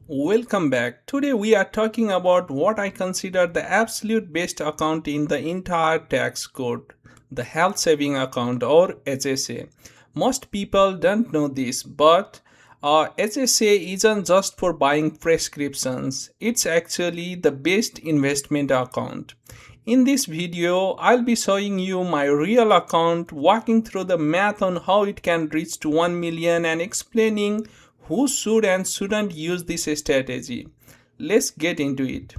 Welcome back. Today we are talking about what I consider the absolute best account in the entire tax code, the health saving account or HSA. Most people don't know this, but HSA isn't just for buying prescriptions. It's actually the best investment account. In this video, I'll be showing you my real account, walking through the math on how it can reach to 1 million and explaining who should and shouldn't use this strategy. Let's get into it.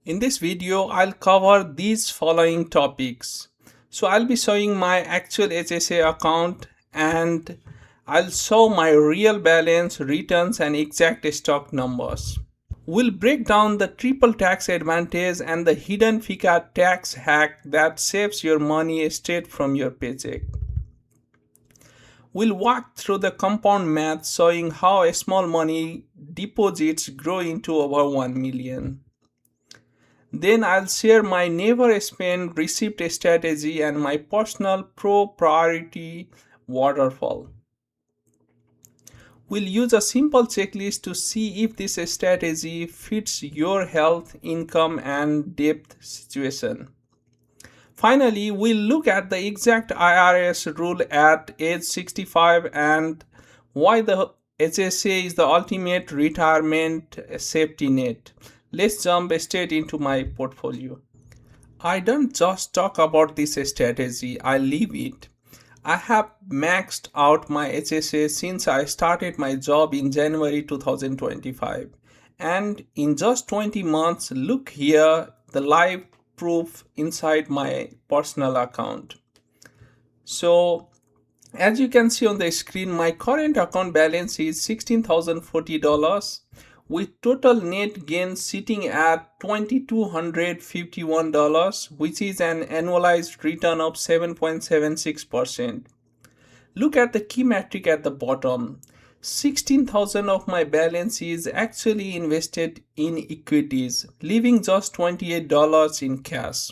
In this video, I'll cover these following topics. So I'll be showing my actual HSA account and I'll show my real balance, returns and exact stock numbers. We'll break down the triple tax advantage and the hidden FICA tax hack that saves your money straight from your paycheck. We'll walk through the compound math showing how small money deposits grow into over 1 million. Then I'll share my never spend receipt strategy and my personal priority waterfall. We'll use a simple checklist to see if this strategy fits your health, income, and debt situation. Finally, we'll look at the exact IRS rule at age 65 and why the HSA is the ultimate retirement safety net. Let's jump straight into my portfolio. I don't just talk about this strategy, I live it. I have maxed out my HSA since I started my job in January 2025. And in just 20 months, look here, the live proof inside my personal account. So, as you can see on the screen, my current account balance is $16,040 with total net gain sitting at $2,251, which is an annualized return of 7.76%. Look at the key metric at the bottom. 16,000 of my balance is actually invested in equities, leaving just $28 in cash.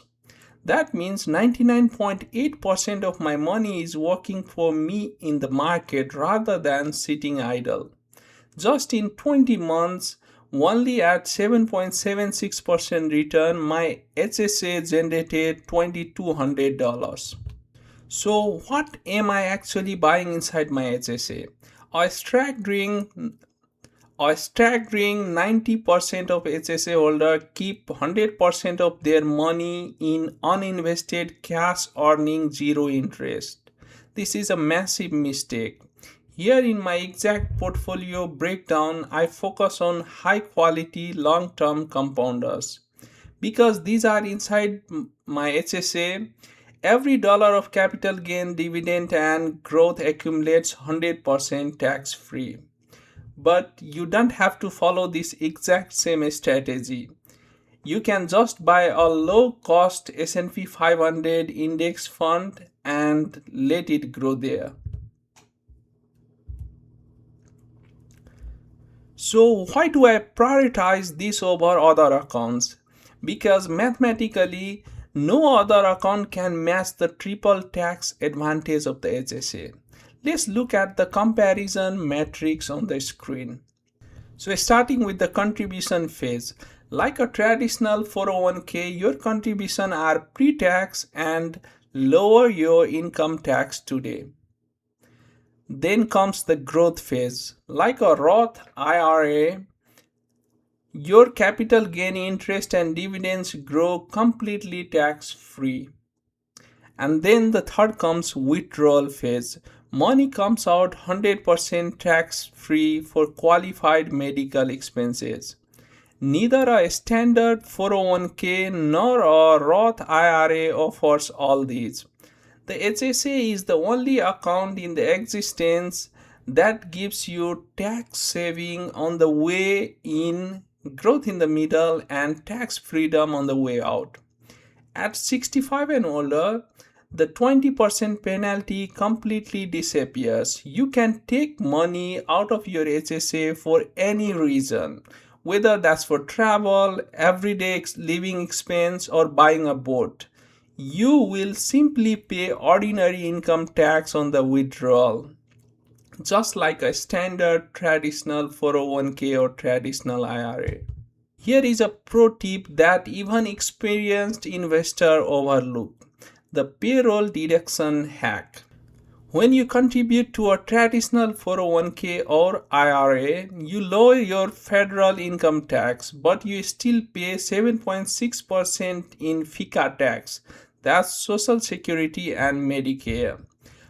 That means 99.8% of my money is working for me in the market rather than sitting idle. Just in 20 months, only at 7.76% return, my HSA generated $2,200. So, what am I actually buying inside my HSA? A staggering 90% of HSA holders keep 100% of their money in uninvested cash earning zero interest. This is a massive mistake. Here in my exact portfolio breakdown, I focus on high quality long term compounders. Because these are inside my HSA, every dollar of capital gain, dividend, and growth accumulates 100% tax free. But you don't have to follow this exact same strategy. You can just buy a low cost S&P 500 index fund and let it grow there. So why do I prioritize this over other accounts? Because mathematically, no other account can match the triple tax advantage of the HSA. Let's look at the comparison matrix on the screen. So starting with the contribution phase, like a traditional 401k, your contributions are pre-tax and lower your income tax today. Then comes the growth phase. Like a Roth IRA, your capital gain interest and dividends grow completely tax free. And then the third comes withdrawal phase. Money comes out 100% tax free for qualified medical expenses. Neither a standard 401k nor a Roth IRA offers all these. The HSA is the only account in the existence that gives you tax saving on the way in, growth in the middle, and tax freedom on the way out. At 65 and older, the 20% penalty completely disappears. You can take money out of your HSA for any reason, whether that's for travel, everyday living expense, or buying a boat. You will simply pay ordinary income tax on the withdrawal. just like a standard traditional 401k or traditional IRA. Here is a pro tip that even experienced investor overlook: the payroll deduction hack. When you contribute to a traditional 401k or IRA, you lower your federal income tax, but you still pay 7.6% in FICA tax. That's Social Security and Medicare.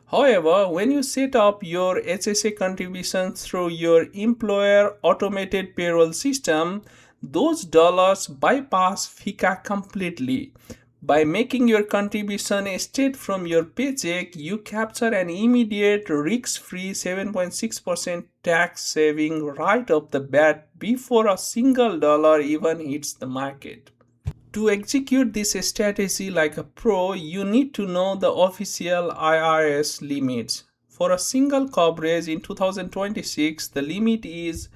However, when you set up your HSA contributions through your employer automated payroll system, those dollars bypass FICA completely. By making your contribution straight from your paycheck, you capture an immediate risk-free 7.6% tax saving right off the bat before a single dollar even hits the market. To execute this strategy like a pro, you need to know the official IRS limits. For a single coverage in 2026, the limit is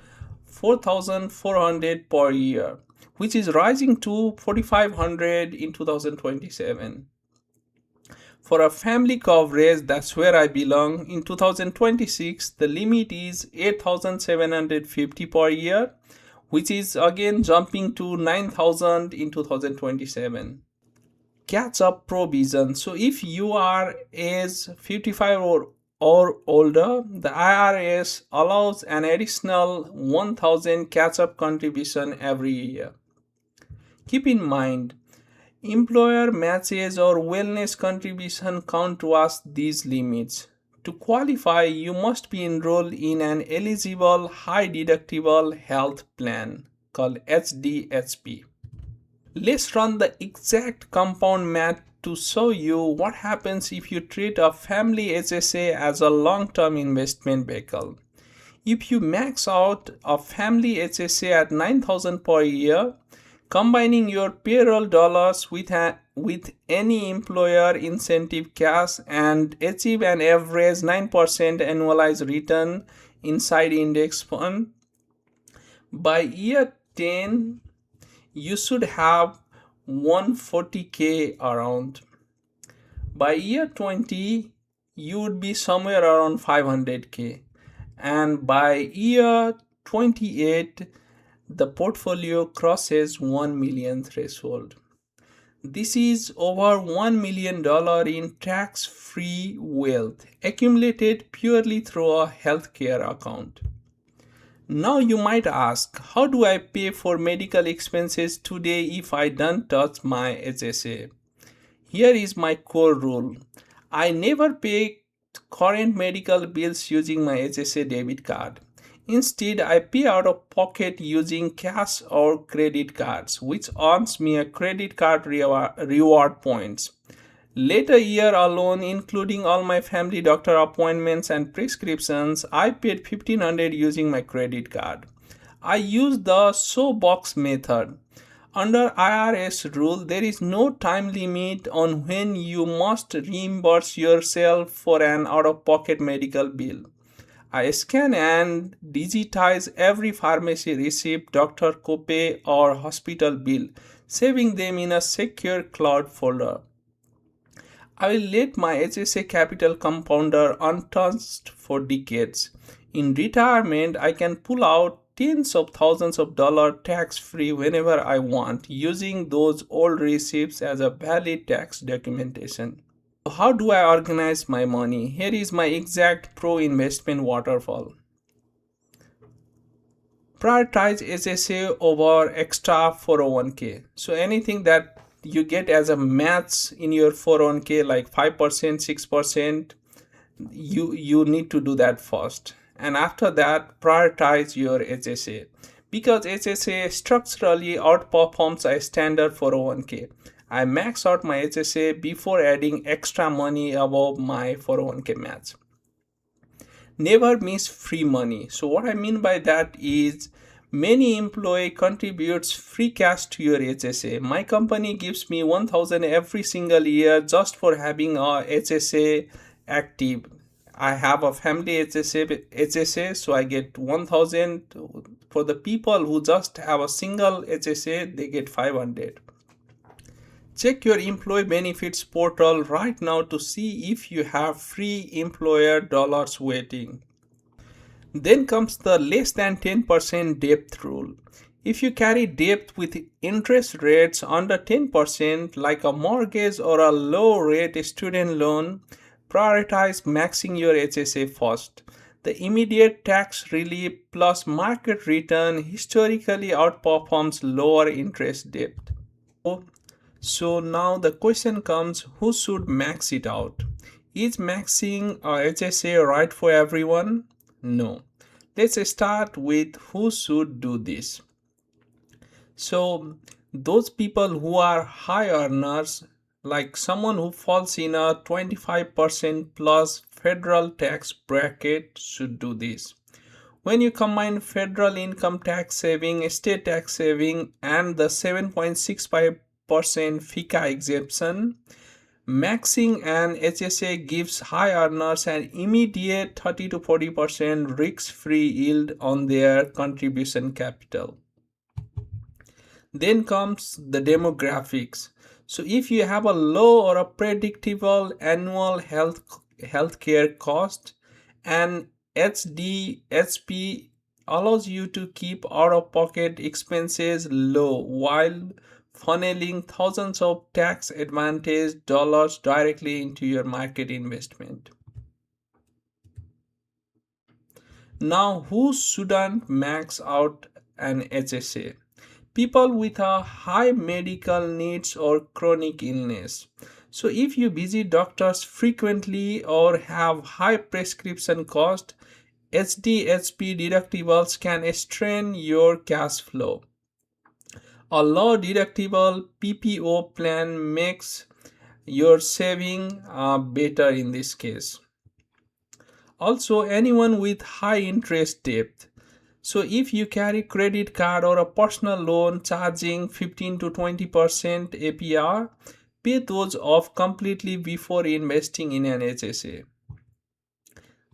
4,400 per year, which is rising to 4,500 in 2027. For a family coverage, that's where I belong, in 2026, the limit is 8,750 per year, which is again jumping to 9,000 in 2027. Catch up provision. So if you are age 55 or older, the IRS allows an additional 1,000 catch up contribution every year. Keep in mind, employer matches or wellness contribution count towards these limits. To qualify, you must be enrolled in an eligible high deductible health plan called HDHP. Let's run the exact compound math to show you what happens if you treat a family HSA as a long-term investment vehicle. If you max out a family HSA at 9,000 per year, combining your payroll dollars with any employer incentive cash and achieve an average 9% annualized return inside index fund, by year 10 you should have 140k around. By year 20 you would be somewhere around 500k, and by year 28 the portfolio crosses 1 million threshold. This is over $1 million in tax-free wealth accumulated purely through a healthcare account. Now you might ask, how do I pay for medical expenses today if I don't touch my HSA? Here is my core rule. I never pay current medical bills using my HSA debit card. Instead, I pay out of pocket using cash or credit cards, which earns me a credit card reward points. Later year alone, including all my family doctor appointments and prescriptions, I paid $1,500 using my credit card. I use the Shoebox method. Under IRS rule, there is no time limit on when you must reimburse yourself for an out-of-pocket medical bill. I scan and digitize every pharmacy receipt, doctor copay, or hospital bill, saving them in a secure cloud folder. I will let my HSA capital compounder untouched for decades. In retirement, I can pull out tens of thousands of dollars tax-free whenever I want, using those old receipts as a valid tax documentation. How do I organize my money? Here is my exact pro investment waterfall. Prioritize HSA over extra 401k. So anything that you get as a match in your 401k like 5%, 6%, you need to do that first. And after that, prioritize your HSA, because HSA structurally outperforms a standard 401k. I max out my HSA before adding extra money above my 401k match. Never miss free money. So what I mean by that is, many employee contributes free cash to your HSA. My company gives me 1,000 every single year just for having a HSA active. I have a family HSA, so I get 1,000. For the people who just have a single HSA, they get 500. Check your employee benefits portal right now to see if you have free employer dollars waiting. Then comes the less than 10% debt rule. If you carry debt with interest rates under 10%, like a mortgage or a low rate student loan, prioritize maxing your HSA first. The immediate tax relief plus market return historically outperforms lower interest debt. So now the question comes, who should max it out? Is maxing a HSA right for everyone? No. Let's start with who should do this. So those people who are high earners, like someone who falls in a 25% plus federal tax bracket, should do this. When you combine federal income tax saving, state tax saving, and the 7.65% FICA exemption, maxing an HSA gives high earners an immediate 30 to 40% risk-free yield on their contribution capital. Then comes the demographics. So if you have a low or a predictable annual healthcare cost, and HDHP allows you to keep out-of-pocket expenses low while funneling thousands of tax advantage dollars directly into your market investment. Now, who shouldn't max out an HSA? People with a high medical needs or chronic illness. So if you visit doctors frequently or have high prescription cost, HDHP deductibles can strain your cash flow. A low deductible PPO plan makes your saving better in this case. Also, anyone with high interest debt. So if you carry credit card or a personal loan charging 15 to 20% APR, pay those off completely before investing in an HSA.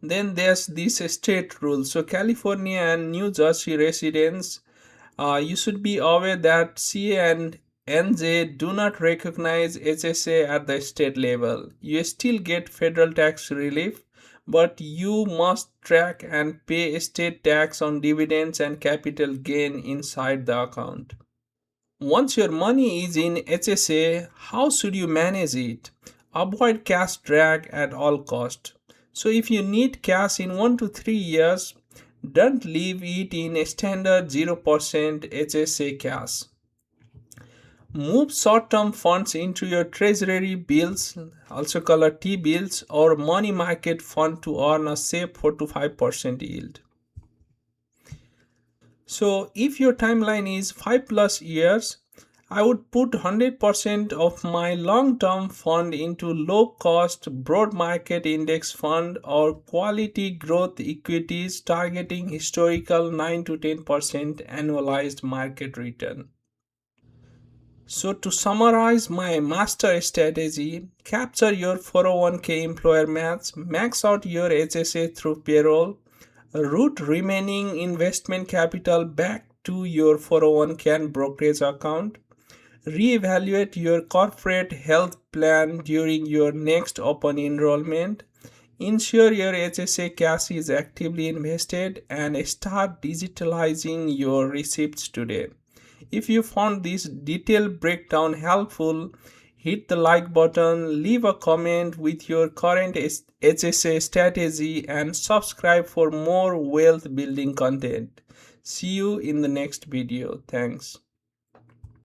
Then there's this state rule. So California and New Jersey residents, you should be aware that CA and NJ do not recognize HSA at the state level. You still get federal tax relief, but you must track and pay state tax on dividends and capital gain inside the account. Once your money is in HSA, how should you manage it? Avoid cash drag at all cost. So if you need cash in 1 to 3 years, don't leave it in a standard 0% HSA cash. Move short-term funds into your treasury bills, also called T-bills, or money market fund to earn a safe 4 to 5% yield. So if your timeline is 5 plus years, I would put 100% of my long-term fund into low-cost broad market index fund or quality growth equities targeting historical 9 to 10% annualized market return. So to summarize my master strategy, capture your 401k employer match, max out your HSA through payroll, route remaining investment capital back to your 401k and brokerage account, reevaluate your corporate health plan during your next open enrollment, ensure your HSA cash is actively invested, and start digitalizing your receipts today. If you found this detailed breakdown helpful, hit the like button, leave a comment with your current HSA strategy, and subscribe for more wealth building content. See you in the next video. Thanks.